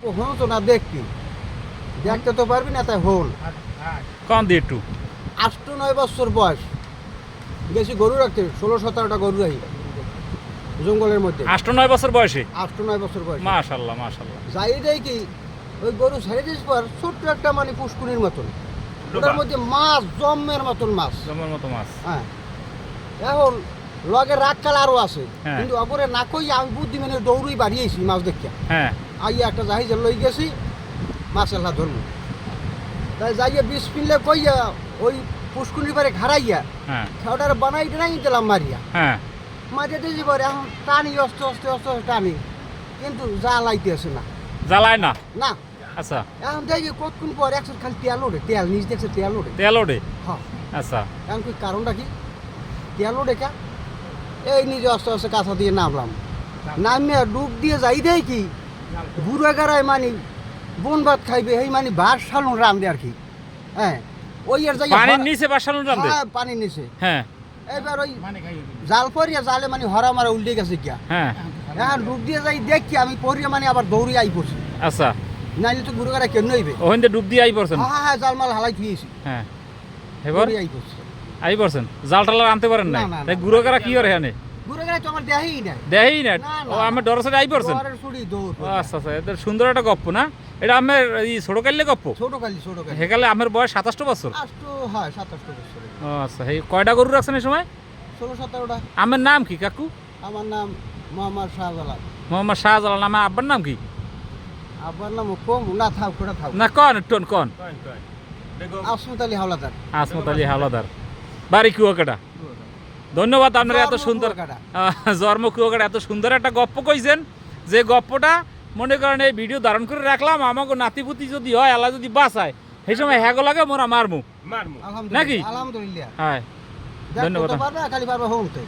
কখনো তো না দেখবি, দেখতে তো পারবি না, তাই হোল কম দিয়ে একটু 8-9 বছর বয়স গেছি গরু রাখতে, 16-17টা গরু রাখি জঙ্গলের মধ্যে। 8-9 বছর বয়সে 8-9 বছর বয়স মাশাআল্লাহ মাশাআল্লাহ। যাই দেখি ওই গরু ছেড়ে দিস পর ছোট্ট একটা মানে পুষ্কুনির মতন, ওটার মধ্যে মাছ জম্মের মতন মাছ, জমের মতো মাছ। হ্যাঁ। এখন লগে রাগ কাল আরও আছে, হ্যাঁ। কিন্তু অপরে না কই আমি বুদ্ধি মানে দৌড়ই বাড়িয়েছি মাছ দেখে। হ্যাঁ আইয়া একটা জাহাজে লই গেছি মাছ এলা ধরবো, তাই যাইয়া বিষ পিনলে কইয়া ওই পুষ্কুনির পারে ঘাড়াইয়া হ্যাঁ ওটার বানাই নাই দিলাম মারিয়া হ্যাঁ মারিয়া দিয়েছি পরে এখন টানি অস্তে অস্তে অস্তে অস্তে টানি, কিন্তু যা লাইতে আসে না জ্বালায় না। না। আচ্ছা এখন দেখি কতক্ষণ পর একশো খালি তেল ওঠে, তেল নিচ দেখছে তেল ওঠে। তেল ওঠে। হ্যাঁ, আচ্ছা এখন কি কারণটা কি তেল ওঠে কা? এই নিজে আস্তে আস্তে কাঁচা দিয়ে নামলাম, নামিয়ে ডুব দিয়ে যাই দেয় কি বুড়ো গাড়ায় মানে বন ভাত খাইবে এই মানে ভাত সালুন রান্ধে আর কি। হ্যাঁ, ওই আর যাই পানির নিচে বাসানোর রান্ধে। পানির নিচে। হ্যাঁ এবার ওই জাল পরিয়া জালে মানে হরা মারা উল্টে গেছে গিয়া। হ্যাঁ এখন ডুব দিয়ে যাই দেখি আমি পরিয়া মানে আবার দৌড়ে আই পড়ছি, আচ্ছা নাইলে তো বুড়ো গাড়া কেন হইবে। ওখান থেকে ডুব দিয়ে আই পড়ছেন। হ্যাঁ হ্যাঁ, জালমাল হালাই থুয়েছি, হ্যাঁ এবার আই পড়ছি। আই পড়ছেন, জাল টালা আনতে পারেন না, না, না, তাই না। গুঁড়ো করা কি করে এখানে বুড়ো গাড়া তো আমার দেখাই নাই। দেখাই না। না, ও না। আমি ডর সাথে আই পড়ছেন। দুয়ারের ছুরি দৌড় ও আচ্ছা আচ্ছা, এটা সুন্দর একটা গপ্প না? এটা আমার এই ছোট কালে গপ্প। ছোট খালি সেকালে আমার বয়স 27 বছর। আষ্ট, হ্যাঁ 27 বছর। ও আচ্ছা, এই কয়টা গরু রাখছেন এই সময়? 16-17টা। আমার নাম কি কাকু? আমার নাম মোহাম্মদ শাহজালাল। মোহাম্মদ শাহজালাল। আমার আব্বার নাম কি? আব্বার নাম কম না, থাক কোটা থাক। না কন টন কন। আসমত আলী হাওলাদার। আসমত আলী হাওলাদার, বাড়ি কুয়াকাটা। ধন্যবাদ আপনার এত সুন্দর কুয়াকাটা। জন্ম কুয়াকাটা, এত সুন্দর একটা গপ্প কইছেন, যে গপ্পটা মনে করেন এই ভিডিও ধারণ করে রাখলাম, আমাকে নাতিপুতি যদি হয়, আল্লাহ যদি বাঁচায়, সেই সময় হ্যাগো লাগে মোরা মারমু নাকি? আলহামদুলিল্লাহ। হ্যাঁ ধন্যবাদ। ধন্যবাদ। খালি পারবা হোমতে।